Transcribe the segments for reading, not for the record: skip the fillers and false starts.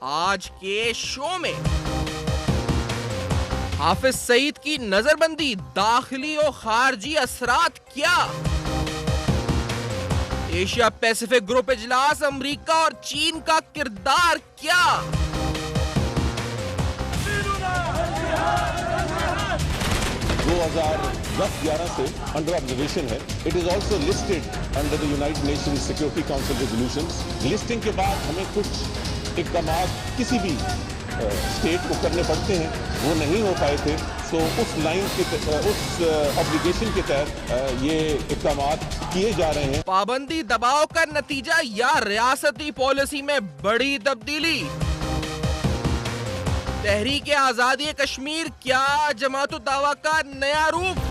آج کے شو میں حافظ سعید کی نظربندی، داخلی اور خارجی اثرات کیا؟ ایشیا پیسیفک گروپ اجلاس، امریکہ اور چین کا کردار کیا؟ 2010-11 سے انڈر آبزرویشن ہے. It is also listed under the United nations security council resolutions. Listing کے بعد ہمیں کچھ اقدامات کسی بھی اسٹیٹ کو کرنے پڑتے ہیں، وہ نہیں ہو پائے تھے. سو اس لائن اس آبلیگیشن کے تحت یہ اقدامات کیے جا رہے ہیں. پابندی دباؤ کا نتیجہ یا ریاستی پالیسی میں بڑی تبدیلی؟ تحریک آزادی کشمیر کیا جماعت الدعویٰ کا نیا روپ؟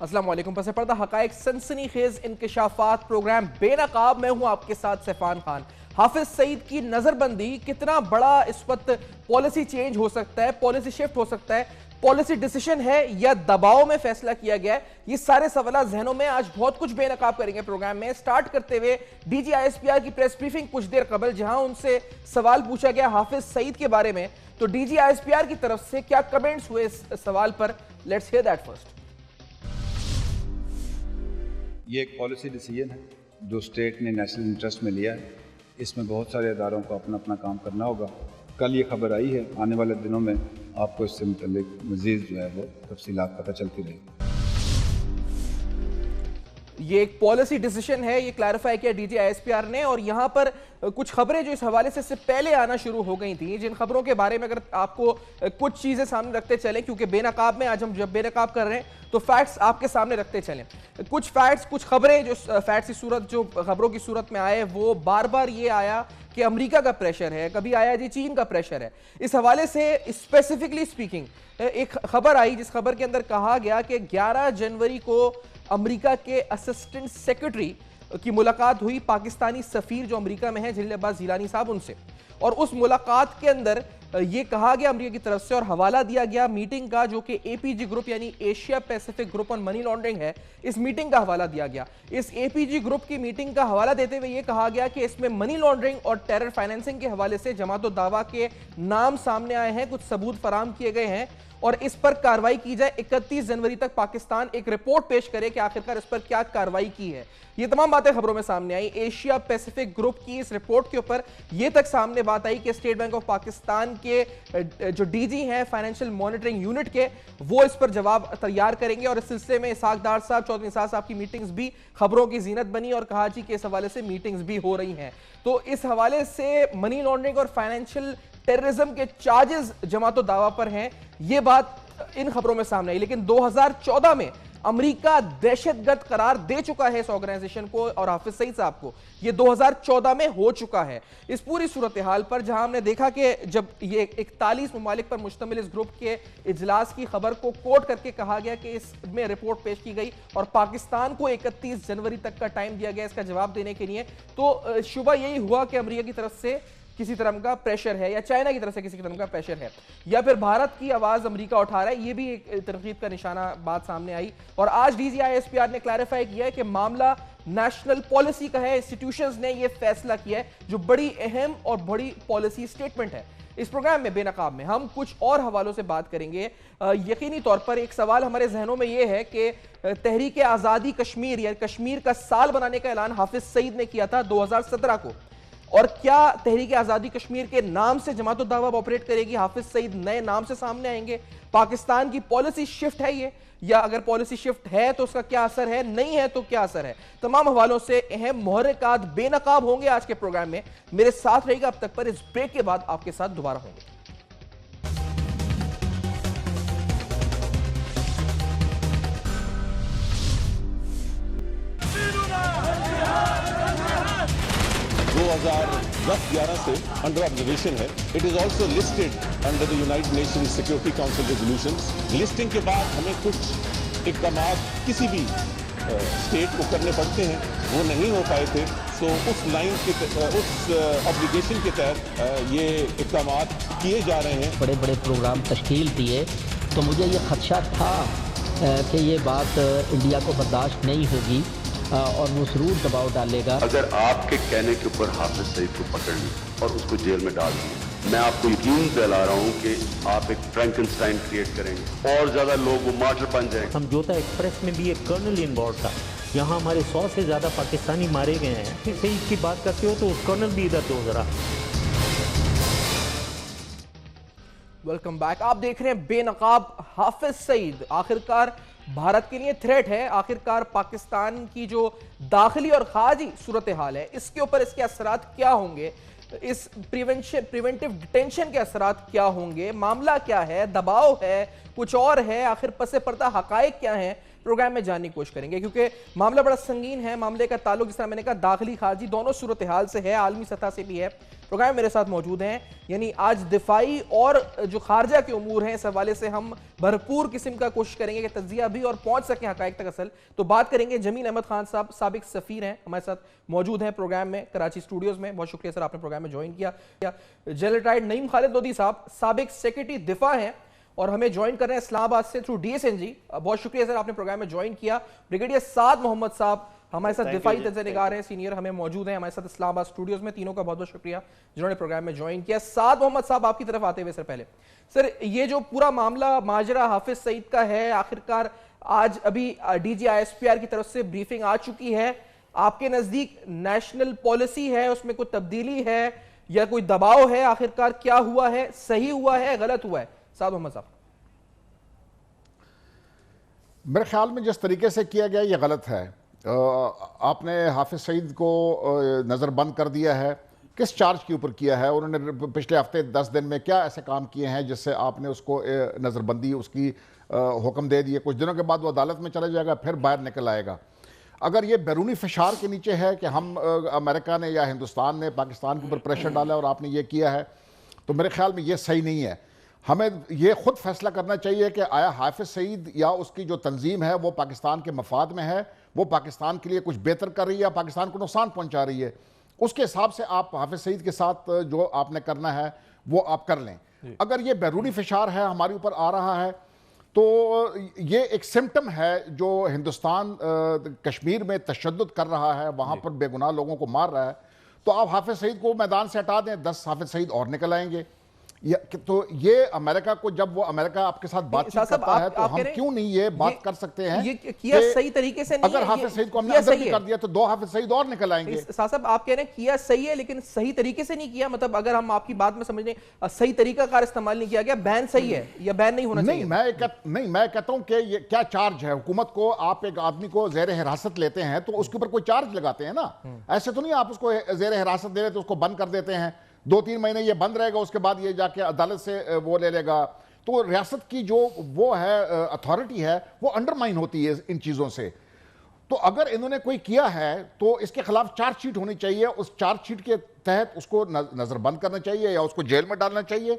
السلام علیکم. پس پردہ حقائق سنسنی خیز انکشافات پروگرام بے نقاب میں ہوں آپ کے ساتھ سیفان خان. حافظ سعید کی نظر بندی، کتنا بڑا اس وقت پالیسی چینج ہو سکتا ہے، پالیسی شفٹ ہو سکتا ہے، پالیسی ڈیسیشن ہے یا دباؤ میں فیصلہ کیا گیا ہے؟ یہ سارے سوالات ذہنوں میں آج بہت کچھ بے نقاب کریں گے پروگرام میں. سٹارٹ کرتے ہوئے D G I S P R کی پریس بریفنگ کچھ دیر قبل، جہاں ان سے سوال پوچھا گیا حافظ سعید کے بارے میں، تو D G I S P R کی طرف سے کیا کمنٹس ہوئے اس سوال پر؟ Let's hear that first. یہ ایک پالیسی ڈیسیجن ہے جو اسٹیٹ نے نیشنل انٹرسٹ میں لیا ہے. اس میں بہت سارے اداروں کو اپنا اپنا کام کرنا ہوگا. کل یہ خبر آئی ہے، آنے والے دنوں میں آپ کو اس سے متعلق مزید جو ہے وہ تفصیلات پتہ چلتی رہے گی. یہ ایک پالیسی ڈیسیشن ہے، یہ کلیریفائی کیا D G I S P R نے. اور یہاں پر کچھ خبریں جو اس حوالے سے اس سے پہلے آنا شروع ہو گئی تھیں، جن خبروں کے بارے میں اگر آپ کو کچھ چیزیں سامنے رکھتے چلیں، کیونکہ بے نقاب میں آج ہم جب بے نقاب کر رہے ہیں تو فیکٹس آپ کے سامنے رکھتے چلیں. کچھ فیکٹس، کچھ خبریں جو فیکٹس کی صورت، جو خبروں کی صورت میں آئے، وہ بار بار یہ آیا کہ امریکہ کا پریشر ہے، کبھی آیا جی چین کا پریشر ہے. اس حوالے سے اسپیسیفکلی اسپیکنگ ایک خبر آئی جس خبر کے اندر کہا گیا کہ 11 جنوری کو امریکہ کے اسسٹنٹ سیکرٹری کی ملاقات ہوئی پاکستانی سفیر جو امریکہ میں ہیں جلیل عباس جیلانی صاحب ان سے، اور اس ملاقات کے اندر یہ کہا گیا امریکہ کی طرف سے اور حوالہ دیا گیا میٹنگ کا جو کہ اے پی جی گروپ یعنی Asia Pacific group on money laundering ہے، اس میٹنگ کا حوالہ دیا گیا. اس اے پی جی گروپ کی میٹنگ کا حوالہ دیتے ہوئے یہ کہا گیا کہ اس میں منی لانڈرنگ اور ٹیرر فائنینسنگ کے حوالے سے جماعت الدعویٰ کے نام سامنے آئے ہیں، کچھ ثبوت فراہم کیے گئے ہیں اور اس پر کارروائی کی جائے. 31 جنوری تک پاکستان ایک رپورٹ پیش کرے کہ آخرکار اس پر کیا کارروائی کی ہے. یہ تمام باتیں خبروں میں سامنے آئی. ایشیا پیسیفک گروپ کی اس رپورٹ کے اوپر یہ تک سامنے بات آئی کہ اسٹیٹ بینک آف پاکستان کے جو ڈی جی ہیں فائنینشل مانیٹرنگ یونٹ کے، وہ اس پر جواب تیار کریں گے. اور اس سلسلے میں اسحاق ڈار صاحب، چودھری نثار صاحب کی میٹنگز بھی خبروں کی زینت بنی اور کہا جی کہ اس حوالے سے میٹنگز بھی ہو رہی ہیں. تو اس حوالے سے منی لانڈرنگ اور فائنینشل ٹیررزم کے چارجز جماعت الدعویٰ پر ہیں، یہ بات ان خبروں میں سامنے آئی. لیکن 2014 میں امریکہ دہشت گرد قرار دے چکا ہے اس آرگنائزیشن کو اور حافظ سعید صاحب کو. یہ 2014 میں ہو چکا ہے. اس پوری صورتحال پر جہاں ہم نے دیکھا کہ جب یہ 41 ممالک پر مشتمل اس گروپ کے اجلاس کی خبر کو کوٹ کر کے کہا گیا کہ اس میں رپورٹ پیش کی گئی اور پاکستان کو 31 جنوری تک کا ٹائم دیا گیا اس کا جواب دینے کے لیے، تو شبہ یہی ہوا کہ امریکہ کی طرف سے کسی طرح کا پریشر ہے یا چائنا کی طرف سے کسی طرح کا پریشر ہے یا پھر بھارت کی آواز امریکہ اٹھا رہا ہے. یہ بھی ایک تنقید کا نشانہ بات سامنے آئی. اور آج D G I S P R نے کلیریفائی کیا ہے کہ معاملہ نیشنل پالیسی کا ہے، انسٹیٹیوشنز نے یہ فیصلہ کیا ہے جو بڑی اہم اور بڑی پالیسی سٹیٹمنٹ ہے. اس پروگرام میں بے نقاب میں ہم کچھ اور حوالوں سے بات کریں گے. یقینی طور پر ایک سوال ہمارے ذہنوں میں یہ ہے کہ تحریک آزادی کشمیر یا کشمیر کا سال بنانے کا اعلان حافظ سعید نے کیا تھا 2017 کو، اور کیا تحریک آزادی کشمیر کے نام سے جماعت الدعویٰ آپریٹ کرے گی؟ حافظ سعید نئے نام سے سامنے آئیں گے؟ پاکستان کی پالیسی شفٹ ہے یہ، یا اگر پالیسی شفٹ ہے تو اس کا کیا اثر ہے، نہیں ہے تو کیا اثر ہے؟ تمام حوالوں سے اہم محرکات بے نقاب ہوں گے آج کے پروگرام میں. میرے ساتھ رہے گا اب تک پر. اس بریک کے بعد آپ کے ساتھ دوبارہ ہوں گے. 2010-11 سے انڈر آبزرویشن ہے. It is also listed under the United nations security council resolutions. Listing کے بعد ہمیں کچھ اقدامات کسی بھی اسٹیٹ کو کرنے پڑتے ہیں، وہ نہیں ہو پائے تھے. سو اس لائن اس آبلیگیشن کے تحت یہ اقدامات کیے جا رہے ہیں. بڑے بڑے پروگرام تشکیل دیے تو مجھے یہ خدشہ تھا کہ یہ بات انڈیا کو برداشت نہیں ہوگی اور وہ ضرور دباؤ ڈالے گا. اگر آپ کے کہنے کے اوپر حافظ سعید کو پکڑ لیں اور اس کو جیل میں ڈال دیں، میں آپ کو یقین دلا رہا ہوں کہ آپ ایک فرینکنسٹائن کریٹ کریں گے اور زیادہ لوگ وہ مارٹر بن جائیں گے. سمجھوتا ایکسپریس میں بھی ایک کرنل انوالو تھا. یہاں ہمارے 100 سے زیادہ پاکستانی مارے گئے ہیں. پھر سعید کی بات کرتے ہو تو اس کرنل بھی ادھر دو ذرا. Welcome back. آپ دیکھ رہے ہیں بے نقاب حافظ سعید آخرکار بھارت کے لیے تھریٹ ہے. آخرکار پاکستان کی جو داخلی اور خارجی صورتحال ہے اس کے اوپر اس کے اثرات کیا ہوں گے، اس پریونٹیو ڈیٹینشن کے اثرات کیا ہوں گے، معاملہ کیا ہے، دباؤ ہے، کچھ اور ہے، آخر پس پردہ حقائق کیا ہیں، پروگرام میں جاننے کی کوشش کریں گے کیونکہ معاملہ بڑا سنگین ہے. معاملے کا تعلق جس طرح میں نے کہا داخلی خارجی دونوں صورتحال سے ہے، عالمی سطح سے بھی ہے. پروگرام میرے ساتھ موجود ہیں، یعنی آج دفاعی اور جو خارجہ کے امور ہیں اس حوالے سے ہم بھرپور قسم کا کوشش کریں گے کہ تجزیہ بھی اور پہنچ سکیں حقائق تک اصل. تو بات کریں گے جمیل احمد خان صاحب، سابق سفیر ہیں، ہمارے ساتھ موجود ہیں پروگرام میں کراچی اسٹوڈیوز میں. بہت شکریہ سر آپ نے پروگرام میں جوائن کیا. جنرل ریٹائرڈ نعیم خالد لودھی صاحب سابق سیکرٹری دفاع ہیں اور ہمیں جوائن کر رہے ہیں اسلام آباد سے تھرو DSNG. بہت شکریہ سر آپ نے پروگرام میں جوائن کیا. بریگیڈیئر سعد محمد صاحب ہمارے ساتھ دفاعی تجزیہ نگار ہیں، سینئر ہمیں موجود ہیں ہمارے ساتھ اسلام آباد اسٹوڈیوز میں. تینوں کا بہت بہت شکریہ جنہوں نے پروگرام میں جوائن کیا. سعد محمد صاحب آپ کی طرف آتے ہوئے سر پہلے سر یہ جو پورا معاملہ ماجرا حافظ سعید کا ہے، آخرکار آج ابھی DG ISPR کی طرف سے بریفنگ آ چکی ہے. آپ کے نزدیک نیشنل پالیسی ہے، اس میں کوئی تبدیلی ہے یا کوئی دباؤ ہے؟ آخرکار کیا ہوا ہے، صحیح ہوا ہے، غلط ہوا ہے؟ سعد محمد صاحب. میرے خیال میں جس طریقے سے کیا گیا یہ غلط ہے. آپ نے حافظ سعید کو نظر بند کر دیا ہے، کس چارج کے اوپر کیا ہے؟ انہوں نے پچھلے ہفتے 10 دن میں کیا ایسے کام کیے ہیں جس سے آپ نے اس کو نظر بندی اس کی حکم دے دیے؟ کچھ دنوں کے بعد وہ عدالت میں چلا جائے گا، پھر باہر نکل آئے گا. اگر یہ بیرونی فشار کے نیچے ہے کہ ہم امریکہ نے یا ہندوستان نے پاکستان کے اوپر پریشر ڈالا اور آپ نے یہ کیا ہے، تو میرے خیال میں یہ صحیح نہیں ہے. ہمیں یہ خود فیصلہ کرنا چاہیے کہ آیا حافظ سعید یا اس کی جو تنظیم ہے وہ پاکستان کے مفاد میں ہے، وہ پاکستان کے لیے کچھ بہتر کر رہی ہے یا پاکستان کو نقصان پہنچا رہی ہے. اس کے حساب سے آپ حافظ سعید کے ساتھ جو آپ نے کرنا ہے وہ آپ کر لیں. اگر یہ بیرونی فشار ہے ہمارے اوپر آ رہا ہے تو یہ ایک سمٹم ہے جو ہندوستان کشمیر میں تشدد کر رہا ہے، وہاں پر بے گناہ لوگوں کو مار رہا ہے. تو آپ حافظ سعید کو میدان سے ہٹا دیں، 10 حافظ سعید اور نکل آئیں گے. تو یہ امریکہ کو جب وہ امریکہ آپ کے ساتھ بات چیت کرتا ہے تو ہم کیوں نہیں یہ بات کر سکتے ہیں یہ کیا صحیح طریقے سے نہیں ہے؟ اگر حافظ سعید کو ہم نے اندر بھی کر دیا تو 2 حافظ سعید اور نکل آئیں گے. صاحب آپ کہہ رہے ہیں کیا صحیح ہے لیکن صحیح طریقے سے نہیں کیا، مطلب اگر ہم آپ کی بات میں سمجھیں صحیح طریقہ کار استعمال نہیں کیا گیا، بین صحیح ہے یا بین نہیں ہونا چاہیے؟ نہیں، میں کہتا ہوں کہ یہ کیا چارج ہے. حکومت کو آپ ایک آدمی کو زیر حراست لیتے ہیں تو اس کے اوپر کوئی چارج لگاتے ہیں نا. ایسے تو نہیں آپ اس کو زیر حراست دے رہے تو اس کو بند کر دیتے ہیں، 2-3 مہینے یہ بند رہے گا، اس کے بعد یہ جا کے عدالت سے وہ لے لے گا. تو ریاست کی جو وہ ہے اتھارٹی ہے وہ انڈرمائن ہوتی ہے ان چیزوں سے. تو اگر انہوں نے کوئی کیا ہے تو اس کے خلاف چارج شیٹ ہونی چاہیے، اس چارج شیٹ کے تحت اس کو نظر بند کرنا چاہیے یا اس کو جیل میں ڈالنا چاہیے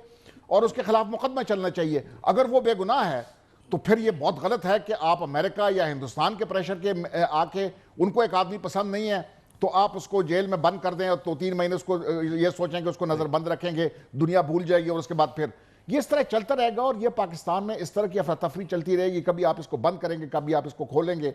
اور اس کے خلاف مقدمہ چلنا چاہیے. اگر وہ بے گناہ ہے تو پھر یہ بہت غلط ہے کہ آپ امریکہ یا ہندوستان کے پریشر کے آ کے ان کو ایک آدمی پسند نہیں ہے تو آپ اس کو جیل میں بند کر دیں اور 2-3 مہینے اس کو یہ سوچیں کہ اس کو نظر بند رکھیں گے، دنیا بھول جائے گی اور اس کے بعد پھر یہ اس طرح چلتا رہے گا. اور یہ پاکستان میں اس طرح کی افراتفری چلتی رہے گی، کبھی آپ اس کو بند کریں گے، کبھی آپ اس کو کھولیں گے.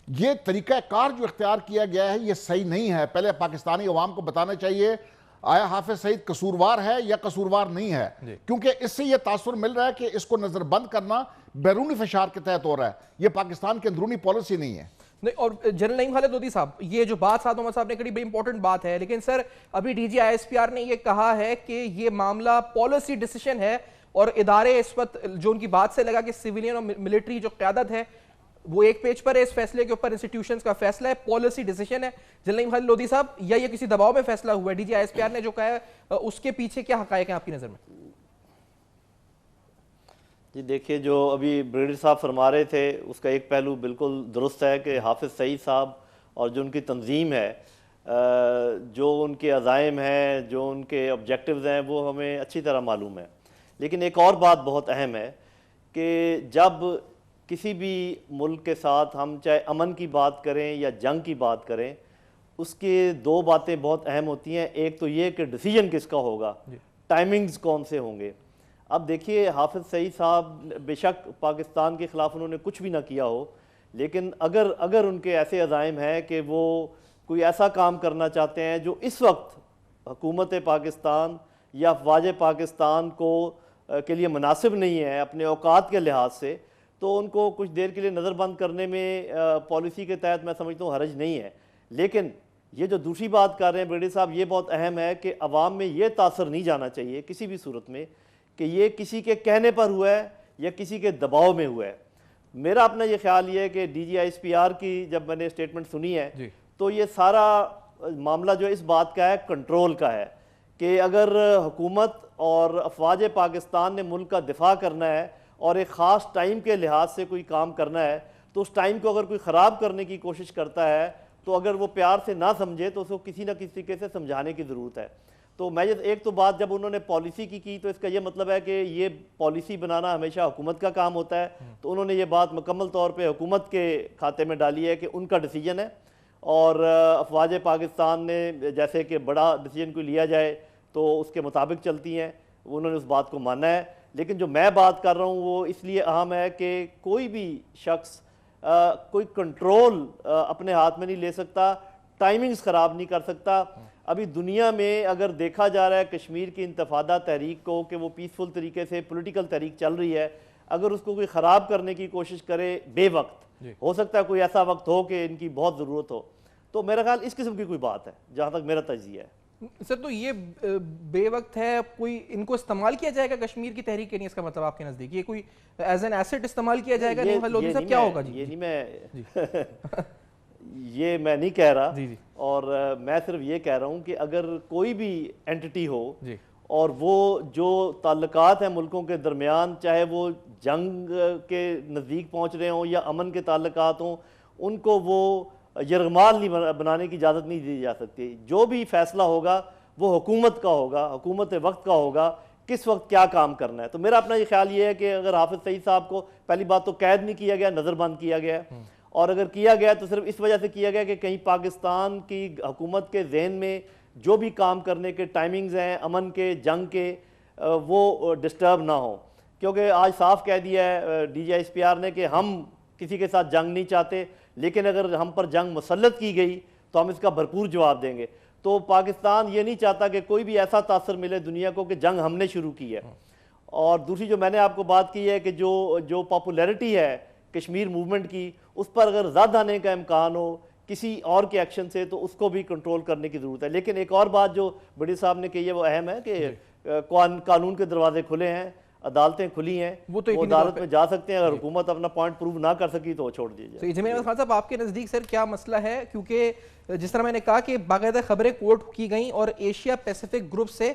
یہ طریقہ کار جو اختیار کیا گیا ہے یہ صحیح نہیں ہے. پہلے پاکستانی عوام کو بتانا چاہیے آیا حافظ سعید قصوروار ہے یا قصوروار نہیں ہے، کیونکہ اس سے یہ تاثر مل رہا ہے کہ اس کو نظر بند کرنا بیرونی فشار کے تحت ہو رہا ہے. یہ پاکستان کی اندرونی پالیسی نہیں ہے. نہیں. اور جنرل نعیم خالد لودھی صاحب یہ جو بات سعد محمد صاحب نے کری بڑی امپورٹنٹ بات ہے، لیکن سر ابھی DG ISPR نے یہ کہا ہے کہ یہ معاملہ پالیسی ڈیسیشن ہے اور ادارے اس وقت جو ان کی بات سے لگا کہ سیویلین اور ملٹری جو قیادت ہے وہ ایک پیج پر ہے، اس فیصلے کے اوپر انسٹیٹیوشنز کا فیصلہ ہے، پالیسی ڈیسیشن ہے. جنرل نعیم خالد لودھی صاحب یا یہ کسی دباؤ میں فیصلہ ہوا ہے؟ DG ISPR نے جو کہا ہے اس کے پیچھے کیا حقائق ہیں آپ کی نظر میں؟ جی دیکھیے، جو ابھی بریگیڈیئر صاحب فرما رہے تھے اس کا ایک پہلو بالکل درست ہے کہ حافظ سعید صاحب اور جو ان کی تنظیم ہے، جو ان کے عزائم ہیں، جو ان کے آبجیکٹیوز ہیں، وہ ہمیں اچھی طرح معلوم ہے. لیکن ایک اور بات بہت اہم ہے کہ جب کسی بھی ملک کے ساتھ ہم چاہے امن کی بات کریں یا جنگ کی بات کریں، اس کے 2 باتیں بہت اہم ہوتی ہیں. ایک تو یہ کہ ڈیسیجن کس کا ہوگا، ٹائمنگز کون سے ہوں گے. اب دیکھیے حافظ سعید صاحب بے شک پاکستان کے خلاف انہوں نے کچھ بھی نہ کیا ہو، لیکن اگر ان کے ایسے عزائم ہیں کہ وہ کوئی ایسا کام کرنا چاہتے ہیں جو اس وقت حکومت پاکستان یا افواج پاکستان کے لیے مناسب نہیں ہے اپنے اوقات کے لحاظ سے، تو ان کو کچھ دیر کے لیے نظر بند کرنے میں پالیسی کے تحت میں سمجھتا ہوں حرج نہیں ہے. لیکن یہ جو دوسری بات کر رہے ہیں بریڈی صاحب، یہ بہت اہم ہے کہ عوام میں یہ تاثر نہیں جانا چاہیے کسی بھی صورت میں کہ یہ کسی کے کہنے پر ہوا ہے یا کسی کے دباؤ میں ہوا ہے. میرا اپنا یہ خیال یہ ہے کہ D G I S P R کی جب میں نے اسٹیٹمنٹ سنی ہے تو یہ سارا معاملہ جو اس بات کا ہے کنٹرول کا ہے کہ اگر حکومت اور افواج پاکستان نے ملک کا دفاع کرنا ہے اور ایک خاص ٹائم کے لحاظ سے کوئی کام کرنا ہے تو اس ٹائم کو اگر کوئی خراب کرنے کی کوشش کرتا ہے تو اگر وہ پیار سے نہ سمجھے تو اس کو کسی نہ کسی طریقے سے سمجھانے کی ضرورت ہے. تو میں ایک تو بات جب انہوں نے پالیسی کی تو اس کا یہ مطلب ہے کہ یہ پالیسی بنانا ہمیشہ حکومت کا کام ہوتا ہے، تو انہوں نے یہ بات مکمل طور پہ حکومت کے کھاتے میں ڈالی ہے کہ ان کا ڈیسیجن ہے، اور افواج پاکستان نے جیسے کہ بڑا ڈیسیجن کوئی لیا جائے تو اس کے مطابق چلتی ہیں، انہوں نے اس بات کو مانا ہے. لیکن جو میں بات کر رہا ہوں وہ اس لیے اہم ہے کہ کوئی بھی شخص کوئی کنٹرول اپنے ہاتھ میں نہیں لے سکتا، ٹائمنگز خراب نہیں کر سکتا. ابھی دنیا میں اگر دیکھا جا رہا ہے کشمیر کی انتفاضہ تحریک کو کہ وہ پیسفل طریقے سے پولیٹیکل تحریک چل رہی ہے، اگر اس کو کوئی خراب کرنے کی کوشش کرے بے وقت، ہو سکتا ہے کوئی ایسا وقت ہو کہ ان کی بہت ضرورت ہو، تو میرا خیال اس قسم کی کوئی بات ہے جہاں تک میرا تجزیہ ہے. سر تو یہ بے وقت ہے، کوئی ان کو استعمال کیا جائے گا کشمیر کی تحریک کے نہیں، اس کا مطلب آپ کے نزدیک یہ کوئی ایز این ایسٹ استعمال کیا جائے گا؟ نہیں لودھی صاحب کیا ہوگا؟ یہ میں نہیں کہہ رہا، اور میں صرف یہ کہہ رہا ہوں کہ اگر کوئی بھی اینٹی ہو اور وہ جو تعلقات ہیں ملکوں کے درمیان، چاہے وہ جنگ کے نزدیک پہنچ رہے ہوں یا امن کے تعلقات ہوں، ان کو وہ یرغمال نہیں بنانے کی اجازت نہیں دی جا سکتی. جو بھی فیصلہ ہوگا وہ حکومت کا ہوگا، حکومت وقت کا ہوگا، کس وقت کیا کام کرنا ہے. تو میرا اپنا یہ خیال یہ ہے کہ اگر حافظ سعید صاحب کو پہلی بات تو قید نہیں کیا گیا، نظر بند کیا گیا ہے، اور اگر کیا گیا تو صرف اس وجہ سے کیا گیا کہ کہیں پاکستان کی حکومت کے ذہن میں جو بھی کام کرنے کے ٹائمنگز ہیں امن کے، جنگ کے، وہ ڈسٹرب نہ ہوں. کیونکہ آج صاف کہہ دیا ہے D G I S P R نے کہ ہم کسی کے ساتھ جنگ نہیں چاہتے، لیکن اگر ہم پر جنگ مسلط کی گئی تو ہم اس کا بھرپور جواب دیں گے. تو پاکستان یہ نہیں چاہتا کہ کوئی بھی ایسا تاثر ملے دنیا کو کہ جنگ ہم نے شروع کی ہے. اور دوسری جو میں نے آپ کو بات کی ہے کہ جو پاپولیرٹی ہے کشمیر موومنٹ کی، اس پر اگر زیادہ آنے کا امکان ہو کسی اور کے ایکشن سے تو اس کو بھی کنٹرول کرنے کی ضرورت ہے. لیکن ایک اور بات جو بڑی صاحب نے کہی ہے وہ اہم ہے کہ قانون کے دروازے کھلے ہیں، عدالتیں کھلی ہیں، وہ عدالت میں جا سکتے ہیں. اگر حکومت اپنا پوائنٹ پروو نہ کر سکی تو وہ چھوڑ دیجیے. جمیل احمد خان صاحب، آپ کے نزدیک سر کیا مسئلہ ہے؟ کیونکہ جس طرح میں نے کہا کہ باقاعدہ خبریں کوٹ کی گئیں اور ایشیا پیسیفک گروپ سے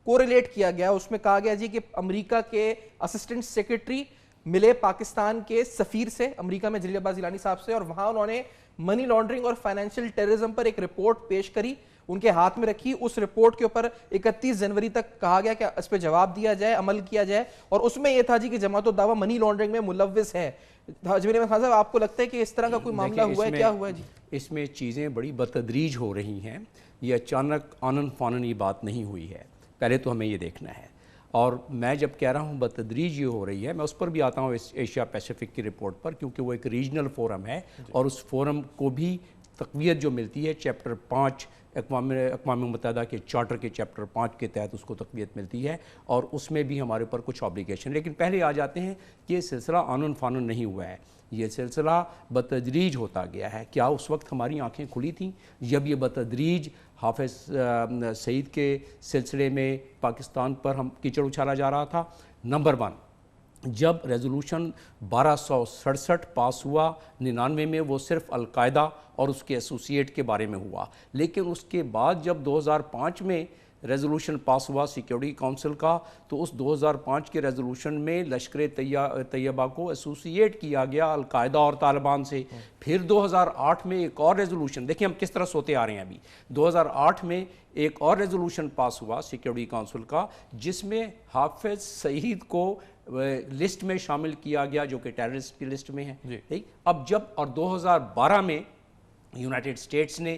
کوریلیٹ کیا گیا، اس میں کہا گیا جی کہ امریکہ کے اسسٹنٹ سیکرٹری ملے پاکستان کے سفیر سے امریکہ میں جلیل عباس گیلانی صاحب سے، اور وہاں انہوں نے منی لانڈرنگ اور فائنینشیل ٹیررزم پر ایک رپورٹ پیش کری، ان کے ہاتھ میں رکھی. اس رپورٹ کے اوپر 31 جنوری تک کہا گیا کہ اس پہ جواب دیا جائے، عمل کیا جائے، اور اس میں یہ تھا جی کہ جماعت الدعوہ منی لانڈرنگ میں ملوث ہے. جمیل احمد خان صاحب، آپ کو لگتا ہے کہ اس طرح کا کوئی معاملہ ہوا ہے؟ کیا ہوا ہے جی؟ اس میں چیزیں بڑی بتدریج ہو رہی ہیں، یہ اچانک آنن فانن یہ بات نہیں ہوئی ہے. پہلے تو ہمیں یہ دیکھنا ہے، اور میں جب کہہ رہا ہوں بتدریج یہ ہو رہی ہے، میں اس پر بھی آتا ہوں ایشیا پیسیفک کی رپورٹ پر، کیونکہ وہ ایک ریجنل فورم ہے اور اس فورم کو بھی تقویت جو ملتی ہے چیپٹر 5 اقوام متحدہ کے چارٹر کے چیپٹر 5 کے تحت اس کو تقویت ملتی ہے، اور اس میں بھی ہمارے اوپر کچھ آبلیگیشن. لیکن پہلے آ جاتے ہیں کہ یہ سلسلہ آنن فانن نہیں ہوا ہے، یہ سلسلہ بتدریج ہوتا گیا ہے. کیا اس وقت ہماری آنکھیں کھلی تھیں جب یہ بتدریج حافظ سعید کے سلسلے میں پاکستان پر ہم کیچڑ اچھالا جا رہا تھا؟ نمبر 1، جب ریزولوشن 1267 پاس ہوا 99 میں، وہ صرف القاعدہ اور اس کے ایسوسیٹ کے بارے میں ہوا. لیکن اس کے بعد جب 2005 میں ریزولوشن پاس ہوا سیکیورٹی کونسل کا، تو اس 2005 کے ریزولوشن میں لشکر طیبہ کو ایسوسیٹ کیا گیا القاعدہ اور طالبان سے. پھر 2008 میں ایک اور ریزولوشن، دیکھیں ہم کس طرح سوتے آ رہے ہیں ابھی، 2008 میں ایک اور ریزولوشن پاس ہوا سیکیورٹی کونسل کا، جس میں حافظ سعید کو لسٹ میں شامل کیا گیا جو کہ ٹیررسٹ کی لسٹ میں ہے. اب جب اور 2012 میں یونائٹڈ اسٹیٹس نے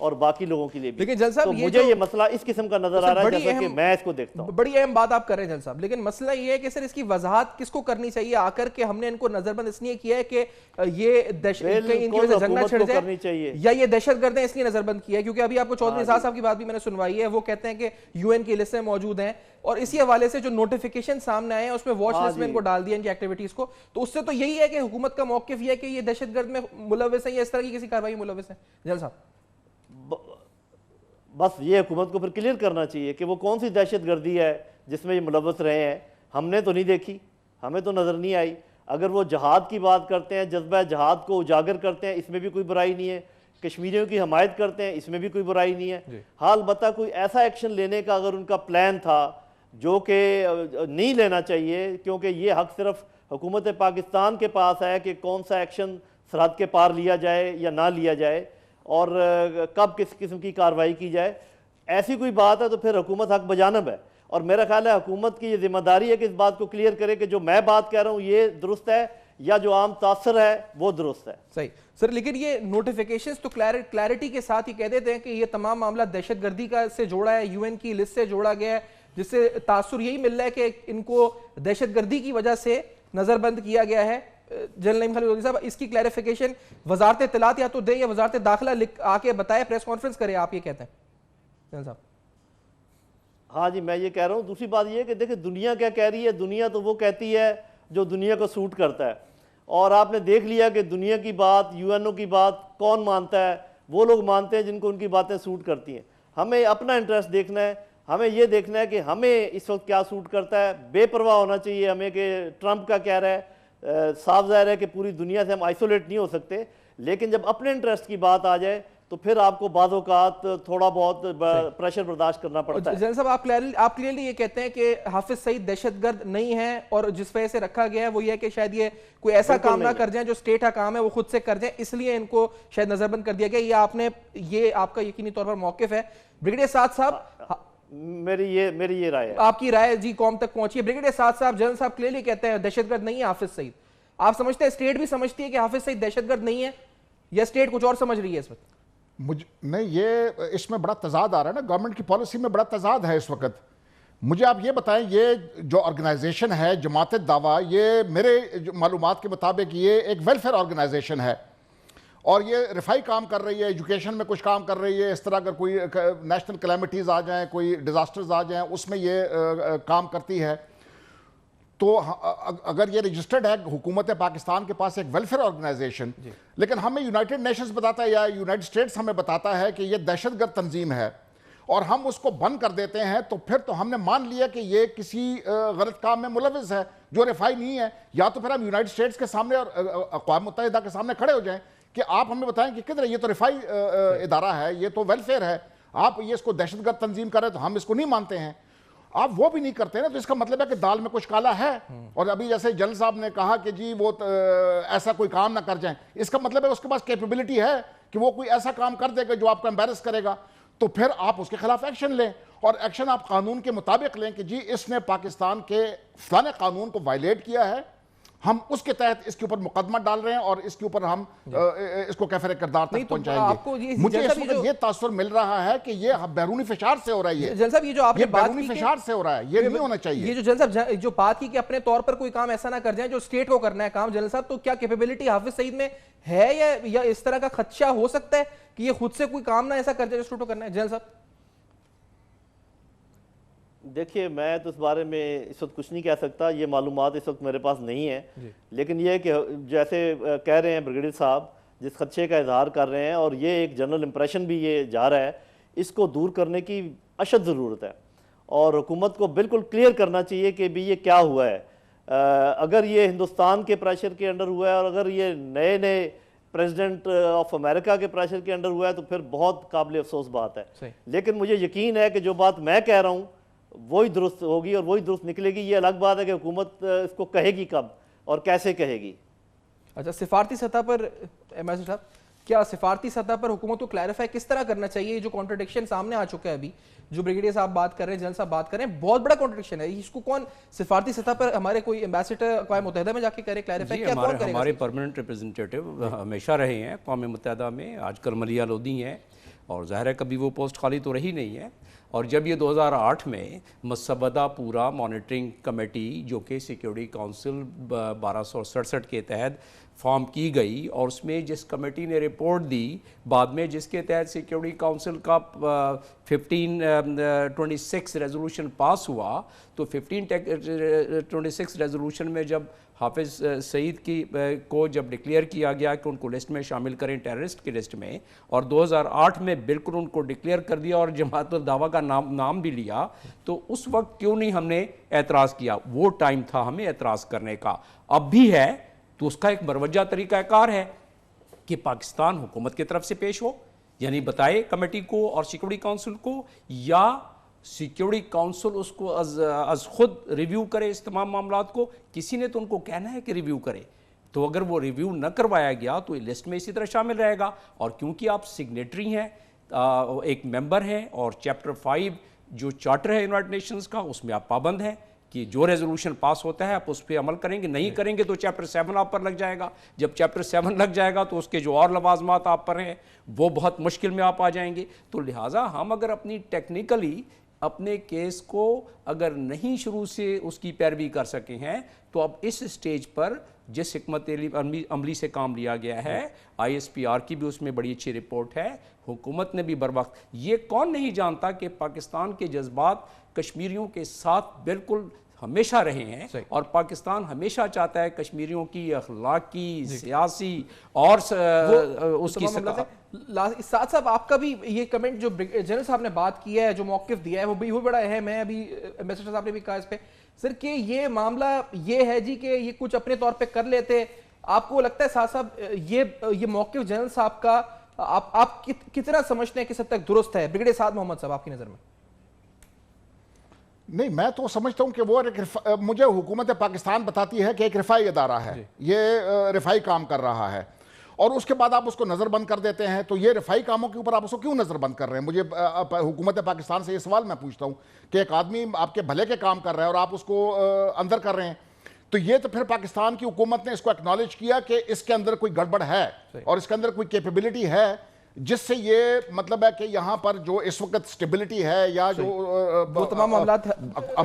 اور باقی لوگوں کے لیے بھی. لیکن جل صاحب تو مجھے یہ مسئلہ اس قسم کا نظر آ رہا ہے جیسا کہ میں اس کو دیکھتا ہوں. بڑی اہم بات آپ کر رہے ہیں جل صاحب, لیکن مسئلہ یہ ہے کہ سر اس کی وضاحت کس کو کرنی چاہیے آ کر کے ہم نے ان کو نظر بند اس لیے کیا ہے کہ یہ ان کی وجہ سے جنگ نہ چھڑ جائے, یا یہ دہشت گرد ہیں اس لیے نظر بند کیا ہے؟ کیونکہ ابھی آپ کو چودھری اعزاز صاحب کی بات بھی میں نے سنوائی ہے, وہ کہتے ہیں کہ یو این کی لسٹ میں موجود ہیں, اور اسی حوالے سے جو نوٹیفیکیشن سامنے آئے ہیں اس میں واچ لسٹ میں ان کو ڈال دیا ان کی ایکٹیویٹیز کو. تو اس سے تو یہی ہے کہ حکومت کا موقف یہ ہے کہ یہ دہشت گرد میں ملوث ہیں یا اس طرح کی کسی کارروائی میں ملوث ہیں. جل صاحب بس یہ حکومت کو پھر کلیئر کرنا چاہیے کہ وہ کون سی دہشت گردی ہے جس میں یہ ملوث رہے ہیں. ہم نے تو نہیں دیکھی, ہمیں تو نظر نہیں آئی. اگر وہ جہاد کی بات کرتے ہیں, جذبہ جہاد کو اجاگر کرتے ہیں, اس میں بھی کوئی برائی نہیں ہے. کشمیریوں کی حمایت کرتے ہیں, اس میں بھی کوئی برائی نہیں ہے. ہاں البتہ کوئی ایسا ایکشن لینے کا اگر ان کا پلان تھا جو کہ نہیں لینا چاہیے, کیونکہ یہ حق صرف حکومت پاکستان کے پاس ہے کہ کون سا ایکشن سرحد کے پار لیا جائے یا نہ لیا جائے اور کب کس قسم کی کارروائی کی جائے. ایسی کوئی بات ہے تو پھر حکومت حق بجانب ہے, اور میرا خیال ہے حکومت کی یہ ذمہ داری ہے کہ اس بات کو کلیئر کرے کہ جو میں بات کہہ رہا ہوں یہ درست ہے یا جو عام تاثر ہے وہ درست ہے. صحیح سر, لیکن یہ نوٹیفیکیشنز تو کلیئرٹی کے ساتھ ہی کہہ دیتے ہیں کہ یہ تمام معاملہ دہشت گردی کا سے جوڑا ہے, یو این کی لسٹ سے جوڑا گیا ہے, جس سے تاثر یہی مل رہا ہے کہ ان کو دہشت گردی کی وجہ سے نظر بند کیا گیا ہے. جنرل نعیم خالد صاحب اس کی کلیریفیکیشن وزارت اطلاعات یا تو دے یا وزارت داخلہ آ کے بتائے, پریس کانفرنس کرے, آپ یہ کہتے ہیں جنرل صاحب؟ ہاں جی, میں یہ کہہ رہا ہوں. دوسری بات یہ ہے کہ دیکھیں دنیا کیا کہہ رہی ہے. دنیا تو وہ کہتی ہے جو دنیا کو سوٹ کرتا ہے, اور آپ نے دیکھ لیا کہ دنیا کی بات, یو این او کی بات کون مانتا ہے؟ وہ لوگ مانتے ہیں جن کو ان کی باتیں سوٹ کرتی ہیں. ہمیں اپنا انٹرسٹ دیکھنا ہے, ہمیں یہ دیکھنا ہے کہ ہمیں اس وقت کیا سوٹ کرتا ہے. بے پرواہ ہونا چاہیے ہمیں کہ ٹرمپ کا کہہ رہا ہے. صاف ظاہر ہے کہ پوری دنیا سے ہم آئسولیٹ نہیں ہو سکتے, لیکن جب اپنے انٹرسٹ کی بات آ جائے تو پھر آپ کو بعض اوقات تھوڑا بہت پریشر برداشت کرنا پڑتا ہے. جنرل صاحب آپ کلیئرلی یہ کہتے ہیں کہ حافظ سعید دہشت گرد نہیں ہیں, اور جس وجہ سے رکھا گیا ہے وہ یہ ہے کہ شاید یہ کوئی ایسا کام نہ کر جائیں جو اسٹیٹ کا کام ہے وہ خود سے کر جائیں, اس لیے ان کو شاید نظر بند کر دیا گیا. یہ آپ کا یقینی طور پر موقف ہے. بریگیڈیئر سعد صاحب میری یہ رائے ہے. آپ کی رائے جی قوم تک پہنچی ہے. بریگیڈیئر سعد صاحب, جنرل صاحب کلیئرلی کہتے ہیں دہشت گرد نہیں ہے حافظ سعید. آپ سمجھتے ہیں اسٹیٹ بھی سمجھتی ہے کہ حافظ سعید دہشت گرد نہیں ہے, یا اسٹیٹ کچھ اور سمجھ رہی ہے اس وقت؟ نہیں, یہ اس میں بڑا تضاد آ رہا ہے نا, گورنمنٹ کی پالیسی میں بڑا تضاد ہے اس وقت. مجھے آپ یہ بتائیں, یہ جو آرگنائزیشن ہے جماعت دعویٰ, یہ میرے معلومات کے مطابق یہ ایک ویلفیئر آرگنائزیشن ہے, اور یہ رفائی کام کر رہی ہے, ایجوکیشن میں کچھ کام کر رہی ہے. اس طرح اگر کوئی نیشنل کلیمٹیز آ جائیں, کوئی ڈیزاسٹرز آ جائیں, اس میں یہ کام کرتی ہے. تو اگر یہ رجسٹرڈ ہے حکومت پاکستان کے پاس ایک ویلفیئر آرگنائزیشن, لیکن ہمیں یونائٹڈ نیشنز بتاتا ہے یا یونائٹڈ اسٹیٹس ہمیں بتاتا ہے کہ یہ دہشت گرد تنظیم ہے, اور ہم اس کو بند کر دیتے ہیں, تو پھر تو ہم نے مان لیا کہ یہ کسی غلط کام میں ملوث ہے جو رفائی نہیں ہے. یا تو پھر ہم یونائٹڈ اسٹیٹس کے سامنے اور اقوام متحدہ کے سامنے کھڑے ہو جائیں کہ آپ ہمیں بتائیں کہ کدھر, یہ تو رفائی ادارہ ہے, یہ تو ویلفیئر ہے, آپ یہ اس کو دہشت گرد تنظیم کر رہے تو ہم اس کو نہیں مانتے ہیں. آپ وہ بھی نہیں کرتے نا, تو اس کا مطلب ہے کہ دال میں کچھ کالا ہے. اور ابھی جیسے جنرل صاحب نے کہا کہ جی وہ ایسا کوئی کام نہ کر جائیں, اس کا مطلب ہے اس کے پاس کیپیبلٹی ہے کہ وہ کوئی ایسا کام کر دے گا جو آپ کو امبیرس کرے گا. تو پھر آپ اس کے خلاف ایکشن لیں, اور ایکشن آپ قانون کے مطابق لیں کہ جی اس نے پاکستان کے فلانے قانون کو وائلیٹ کیا ہے, ہم اس کے تحت اس کے اوپر مقدمہ ڈال رہے ہیں, اور اس کے اوپر ہم اس کو کیفر کردار تک پہنچائیں گے. مجھے اس وقت یہ تاثر مل رہا ہے کہ یہ بیرونی فشار سے ہو رہا ہے. جنرل صاحب یہ جو آپ نے بات کی بیرونی فشار سے ہو رہا ہے, یہ نہیں ہونا چاہیے. یہ جو جنرل صاحب جو بات کی کہ اپنے طور پر کوئی کام ایسا نہ کر جائیں جو اسٹیٹ کو کرنا ہے کام, جنرل صاحب تو کیا کیپیبلٹی حافظ سعید میں ہے, یا اس طرح کا خدشہ ہو سکتا ہے کہ یہ خود سے کوئی کام نہ ایسا کر جائے جو اسٹیٹ کو کرنا ہے؟ جنرل صاحب دیکھیے, میں تو اس بارے میں اس وقت کچھ نہیں کہہ سکتا, یہ معلومات اس وقت میرے پاس نہیں ہے. لیکن یہ کہ جیسے کہہ رہے ہیں بریگیڈیئر صاحب, جس خدشے کا اظہار کر رہے ہیں, اور یہ ایک جنرل امپریشن بھی یہ جا رہا ہے, اس کو دور کرنے کی اشد ضرورت ہے, اور حکومت کو بالکل کلیئر کرنا چاہیے کہ بھی یہ کیا ہوا ہے. اگر یہ ہندوستان کے پریشر کے انڈر ہوا ہے, اور اگر یہ نئے پریزیڈنٹ آف امریکہ کے پریشر کے انڈر ہوا ہے, تو پھر بہت قابل افسوس بات ہے. لیکن مجھے یقین ہے کہ جو بات میں کہہ رہا ہوں وہی درست ہوگی اور وہی درست نکلے گی. یہ الگ بات ہے کہ حکومت اس کو کہے گی کب اور کیسے کہے گی. اچھا, سفارتی سطح پر ایمبیسڈر صاحب, کیا سفارتی سطح پر حکومت کو کلیریفائی کس طرح کرنا چاہیے؟ جو کانٹرڈکشن سامنے آ چکا ہے ابھی, جو بریگیڈیئر صاحب بات کر رہے ہیں, جنرل صاحب بات کر رہے ہیں, بہت بڑا کانٹرڈکشن ہے. اس کو کون سفارتی سطح پر, ہمارے کوئی ایمبیسڈر اقوام متحدہ میں جا کے کرے کلیریفائی؟ کیا کون کرے گا؟ ہمارے پرماننٹ ریپرزنٹیٹیو ہمیشہ رہے ہیں اقوام متحدہ میں, آج کل ملیہ لودھی ہیں, اور ظاہر ہے کبھی وہ پوسٹ خالی تو رہی نہیں ہے. اور جب یہ 2008 میں مسودہ پورا مانیٹرنگ کمیٹی جو کہ سیکیورٹی کونسل 1267 کے تحت فارم کی گئی اور اس میں جس کمیٹی نے رپورٹ دی بعد میں جس کے تحت سیکیورٹی کونسل کا 1526 ریزولوشن پاس ہوا تو 1526 ریزولوشن میں جب حافظ سعید کو جب ڈکلیئر کیا گیا کہ ان کو لسٹ میں شامل کریں ٹیررسٹ کی لسٹ میں اور 2008 میں بالکل ان کو ڈکلیئر کر دیا اور جماعت الدعوہ کا نام بھی لیا تو اس وقت کیوں نہیں ہم نے اعتراض کیا؟ وہ ٹائم تھا ہمیں اعتراض کرنے کا. اب بھی ہے تو اس کا ایک مروجہ طریقہ کار ہے کہ پاکستان حکومت کی طرف سے پیش ہو یعنی بتائے کمیٹی کو اور سیکیورٹی کونسل کو یا سیکیورٹی کونسل اس کو از خود ریویو کرے اس تمام معاملات کو. کسی نے تو ان کو کہنا ہے کہ ریویو کرے تو اگر وہ ریویو نہ کروایا گیا تو یہ لسٹ میں اسی طرح شامل رہے گا. اور کیونکہ آپ سگنیٹری ہیں ایک ممبر ہیں اور چیپٹر 5 جو چارٹر ہے یونائٹڈ نیشنز کا اس میں آپ پابند ہیں کہ جو ریزولوشن پاس ہوتا ہے آپ اس پہ عمل کریں گے. نہیں کریں گے تو چیپٹر 7 آپ پر لگ جائے گا. جب چیپٹر 7 لگ جائے گا تو اس کے جو اور لوازمات آپ پر ہیں وہ بہت مشکل میں آپ آ جائیں گے. تو لہٰذا ہم اگر اپنی ٹیکنیکلی اپنے کیس کو اگر نہیں شروع سے اس کی پیروی کر سکے ہیں تو اب اس سٹیج پر جس حکمت عملی سے کام لیا گیا ہے ISPR کی بھی اس میں بڑی اچھی رپورٹ ہے, حکومت نے بھی بروقت. یہ کون نہیں جانتا کہ پاکستان کے جذبات کشمیریوں کے ساتھ بالکل ہمیشہ رہے ہیں اور پاکستان ہمیشہ چاہتا ہے کشمیریوں کی اخلاقی سیاسی اور اس کی ساتھ صاحب آپ کا بھی یہ کمنٹ جو جنرل صاحب نے بات کی ہے جو موقف دیا ہے وہ بھی بڑا اہم ہے. ابھی ایمبیسڈر صاحب نے بھی کہا اس پہ سر کہ یہ معاملہ یہ ہے جی کہ یہ کچھ اپنے طور پہ کر لیتے. آپ کو لگتا ہے ساتھ صاحب یہ موقف جنرل صاحب کا آپ کتنا سمجھتے ہیں کس حد تک درست ہے؟ بریگیڈیئر سعد محمد صاحب آپ کی نظر میں. نہیں میں تو سمجھتا ہوں کہ وہ مجھے حکومت پاکستان بتاتی ہے کہ ایک رفائی ادارہ ہے, یہ رفائی کام کر رہا ہے اور اس کے بعد آپ اس کو نظر بند کر دیتے ہیں. تو یہ رفائی کاموں کے اوپر آپ اس کو کیوں نظر بند کر رہے ہیں؟ مجھے حکومت پاکستان سے یہ سوال میں پوچھتا ہوں کہ ایک آدمی آپ کے بھلے کے کام کر رہا ہے اور آپ اس کو اندر کر رہے ہیں. تو یہ تو پھر پاکستان کی حکومت نے اس کو اکنالج کیا کہ اس کے اندر کوئی گڑبڑ ہے اور اس کے اندر کوئی کیپیبلٹی ہے جس سے یہ مطلب ہے کہ یہاں پر جو اس وقت سٹیبلٹی ہے یا جو وہ تمام معاملات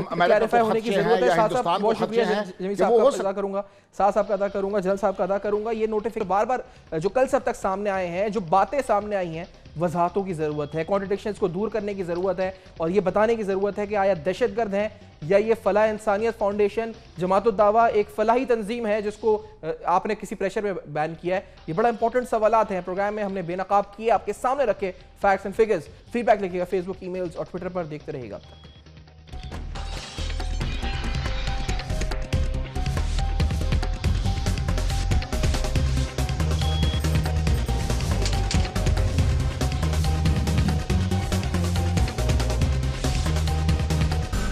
کلیریفائی ہونے کی ضرورت ہے. ساتھ صاحب بہت شکریہ جمیل صاحب کا ادا کروں گا, ساتھ صاحب کا ادا کروں گا, جنرل صاحب کا ادا کروں گا. یہ نوٹیفیکیشن بار بار جو کل سے اب تک سامنے آئے ہیں, جو باتیں سامنے آئی ہیں, وضاحتوں کی ضرورت ہے, کانٹرڈکشنز کو دور کرنے کی ضرورت ہے اور یہ بتانے کی ضرورت ہے کہ آیا دہشت گرد ہیں یا یہ فلاح انسانیت فاؤنڈیشن جماعت الدعوہ ایک فلاحی تنظیم ہے جس کو آپ نے کسی پریشر میں بین کیا ہے. یہ بڑا امپورٹنٹ سوالات ہیں پروگرام میں ہم نے بے نقاب کیے, آپ کے سامنے رکھے facts and figures. Feedback لکھیے گا فیس بک, ای میلز اور ٹویٹر پر. دیکھتے رہیے گا اب تک.